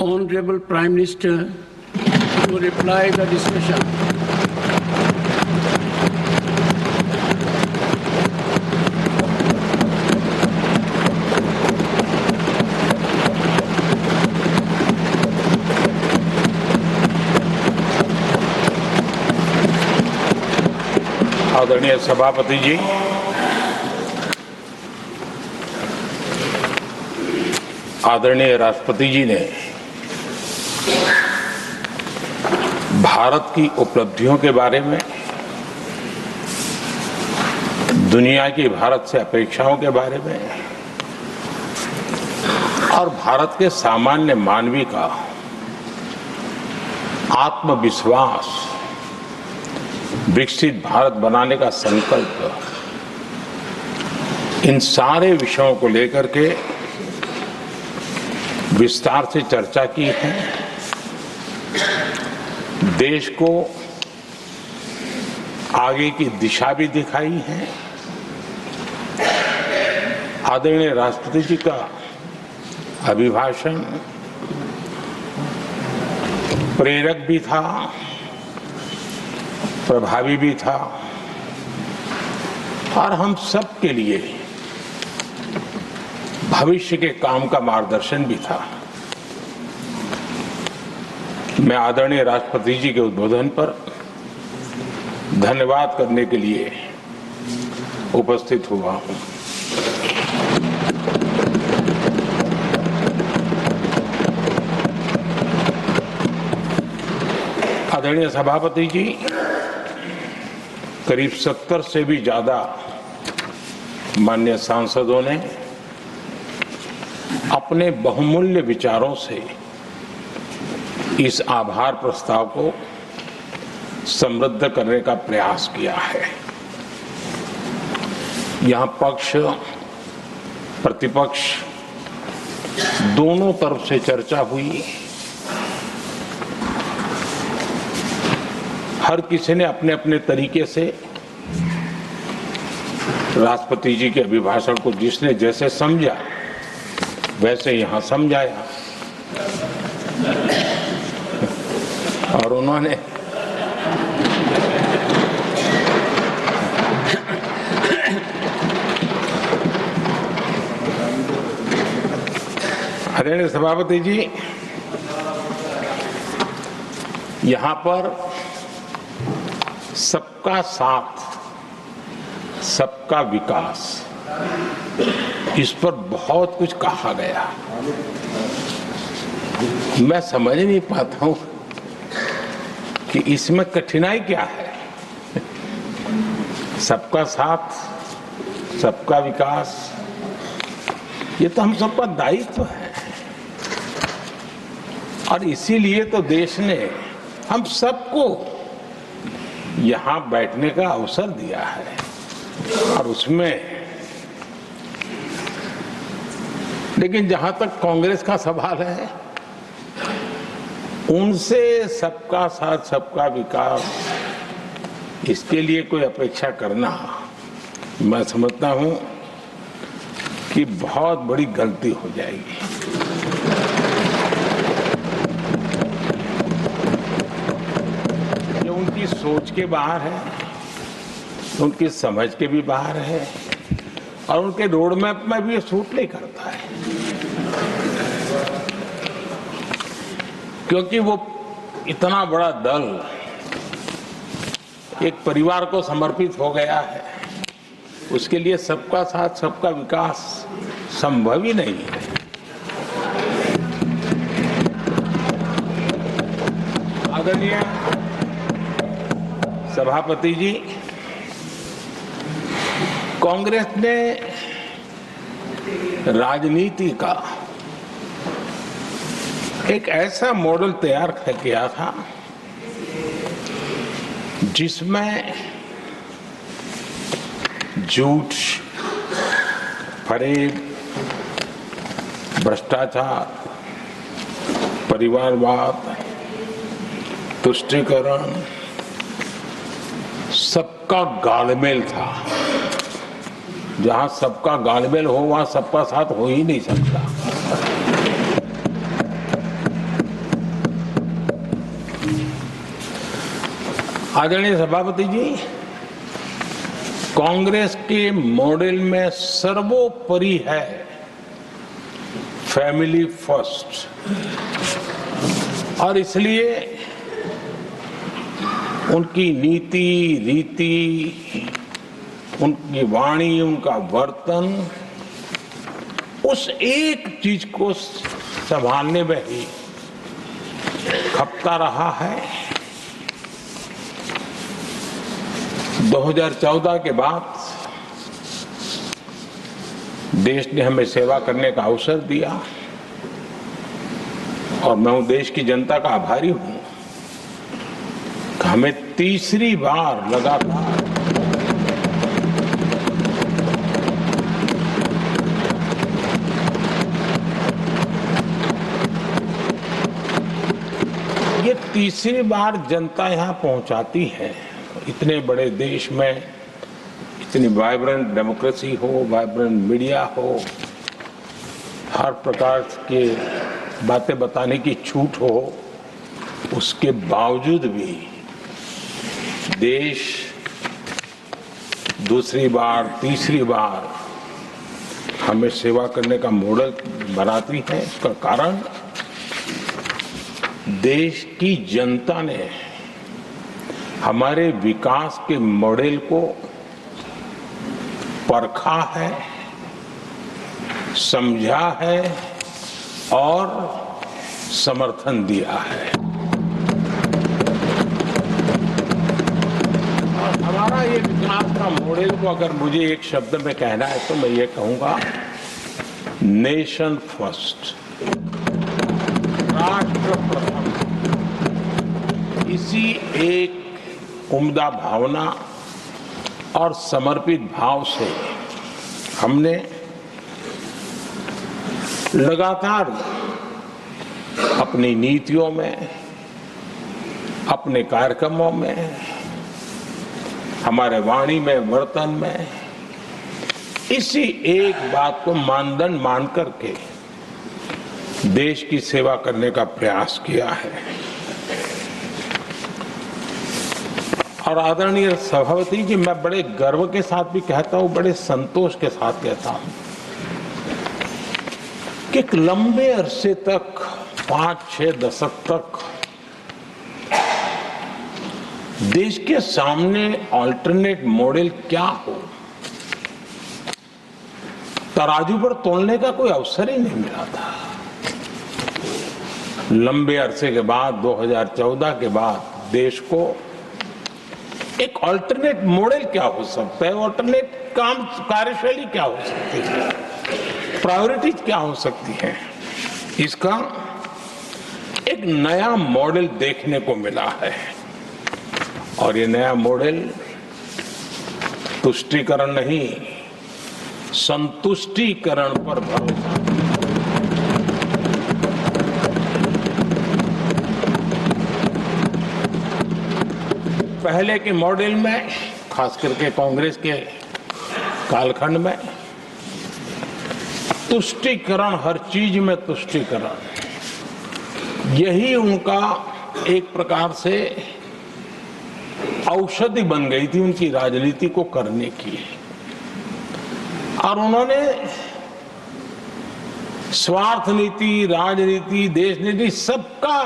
Honorable Prime Minister to reply the discussion. आदरणीय सभापति जी, आदरणीय राष्ट्रपति जी ने भारत की उपलब्धियों के बारे में, दुनिया की भारत से अपेक्षाओं के बारे में और भारत के सामान्य मानवी का आत्मविश्वास, विकसित भारत बनाने का संकल्प, इन सारे विषयों को लेकर के विस्तार से चर्चा की है। देश को आगे की दिशा भी दिखाई है। आदरणीय राष्ट्रपति जी का अभिभाषण प्रेरक भी था, प्रभावी भी था और हम सब के लिए भविष्य के काम का मार्गदर्शन भी था। मैं आदरणीय राष्ट्रपति जी के उद्बोधन पर धन्यवाद करने के लिए उपस्थित हुआ हूं। आदरणीय सभापति जी, करीब 70 से भी ज्यादा माननीय सांसदों ने अपने बहुमूल्य विचारों से इस आभार प्रस्ताव को समृद्ध करने का प्रयास किया है। यहां पक्ष प्रतिपक्ष दोनों तरफ से चर्चा हुई। हर किसी ने अपने अपने तरीके से राष्ट्रपति जी के अभिभाषण को जिसने जैसे समझा वैसे यहां समझाया और उन्होंने आदरणीय सभापति जी, यहां पर सबका साथ, सबका विकास, इस पर बहुत कुछ कहा गया। मैं समझ नहीं पाता हूं कि इसमें कठिनाई क्या है। सबका साथ, सबका विकास, ये तो हम सबका दायित्व है और इसीलिए तो देश ने हम सबको यहां बैठने का अवसर दिया है और उसमें, लेकिन जहां तक कांग्रेस का सवाल है, उनसे सबका साथ, सबका विकास, इसके लिए कोई अपेक्षा करना, मैं समझता हूं कि बहुत बड़ी गलती हो जाएगी। ये उनकी सोच के बाहर है, उनकी समझ के भी बाहर है और उनके रोड मैप में भी ये सूट नहीं करता है, क्योंकि वो इतना बड़ा दल एक परिवार को समर्पित हो गया है। उसके लिए सबका साथ, सबका विकास संभव ही नहीं है। आदरणीय सभापति जी, कांग्रेस ने राजनीति का एक ऐसा मॉडल तैयार किया था जिसमें झूठ, फरेब, भ्रष्टाचार, परिवारवाद, तुष्टीकरण, सबका गालमेल था। जहां सबका गालमेल हो वहां सबका साथ हो ही नहीं सकता। आदरणीय सभापति जी, कांग्रेस के मॉडल में सर्वोपरि है फैमिली फर्स्ट, और इसलिए उनकी नीति रीति, उनकी वाणी, उनका वर्तन उस एक चीज को संभालने में ही खपता रहा है। 2014 के बाद देश ने हमें सेवा करने का अवसर दिया और मैं देश की जनता का आभारी हूं कि हमें तीसरी बार लगातार ये तीसरी बार जनता यहां पहुंचाती है। इतने बड़े देश में इतनी वाइब्रेंट डेमोक्रेसी हो, वाइब्रेंट मीडिया हो, हर प्रकार के बातें बताने की छूट हो, उसके बावजूद भी देश दूसरी बार, तीसरी बार हमें सेवा करने का मॉडल बनाती है। इसका कारण देश की जनता ने हमारे विकास के मॉडल को परखा है, समझा है और समर्थन दिया है। और हमारा ये विकास का मॉडल को अगर मुझे एक शब्द में कहना है तो मैं ये कहूंगा, नेशन फर्स्ट, राष्ट्र प्रथम। इसी एक उम्दा भावना और समर्पित भाव से हमने लगातार अपनी नीतियों में, अपने कार्यक्रमों में, हमारे वाणी में, वर्तन में इसी एक बात को मानदंड मान करके देश की सेवा करने का प्रयास किया है। और आदरणीय सभापति जी, मैं बड़े गर्व के साथ भी कहता हूं, बड़े संतोष के साथ कहता हूं कि एक लंबे अरसे तक, 5-6 दशक तक देश के सामने अल्टरनेट मॉडल क्या हो, तराजू पर तोलने का कोई अवसर ही नहीं मिला था। लंबे अरसे के बाद, 2014 के बाद देश को एक अल्टरनेट मॉडल क्या हो सकता है, अल्टरनेट कार्यशैली क्या हो सकती है, प्रायोरिटीज क्या हो सकती है, इसका एक नया मॉडल देखने को मिला है। और ये नया मॉडल तुष्टीकरण नहीं, संतुष्टीकरण पर भरोसा। पहले के मॉडल में, खास करके कांग्रेस के कालखंड में, तुष्टीकरण, हर चीज में तुष्टीकरण, यही उनका एक प्रकार से औषधि बन गई थी उनकी राजनीति को करने की। और उन्होंने स्वार्थ नीति, राजनीति, देश नीति सबका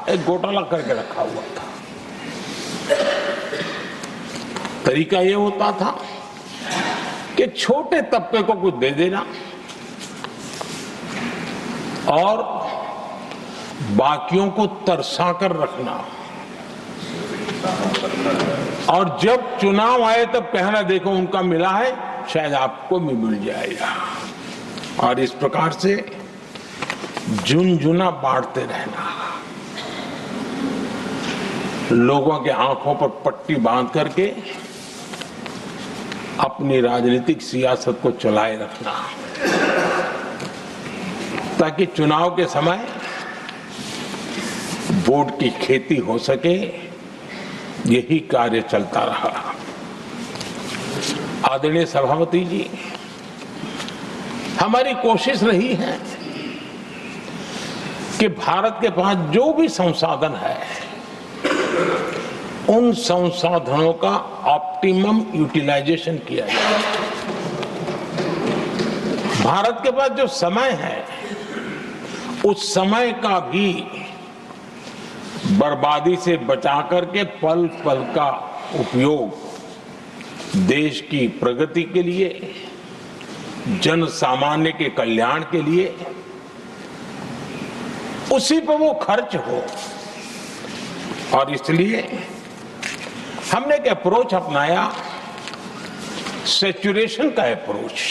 एक घोटाला करके रखा हुआ था। तरीका ये होता था कि छोटे तबके को कुछ दे देना और बाकियों को तरसा कर रखना, और जब चुनाव आए तब कहना, देखो उनका मिला है, शायद आपको भी मिल जाएगा। और इस प्रकार से झुनझुना बांटते रहना, लोगों के आंखों पर पट्टी बांध करके अपनी राजनीतिक सियासत को चलाए रखना, ताकि चुनाव के समय वोट की खेती हो सके। यही कार्य चलता रहा। आदरणीय सभापति जी, हमारी कोशिश रही है कि भारत के पास जो भी संसाधन है उन संसाधनों का ऑप्टिमम यूटिलाइजेशन किया जाए। भारत के पास जो समय है उस समय का भी बर्बादी से बचा करके पल पल का उपयोग देश की प्रगति के लिए, जन सामान्य के कल्याण के लिए, उसी पर वो खर्च हो। और इसलिए हमने एक अप्रोच अपनाया, सैचुरेशन का अप्रोच।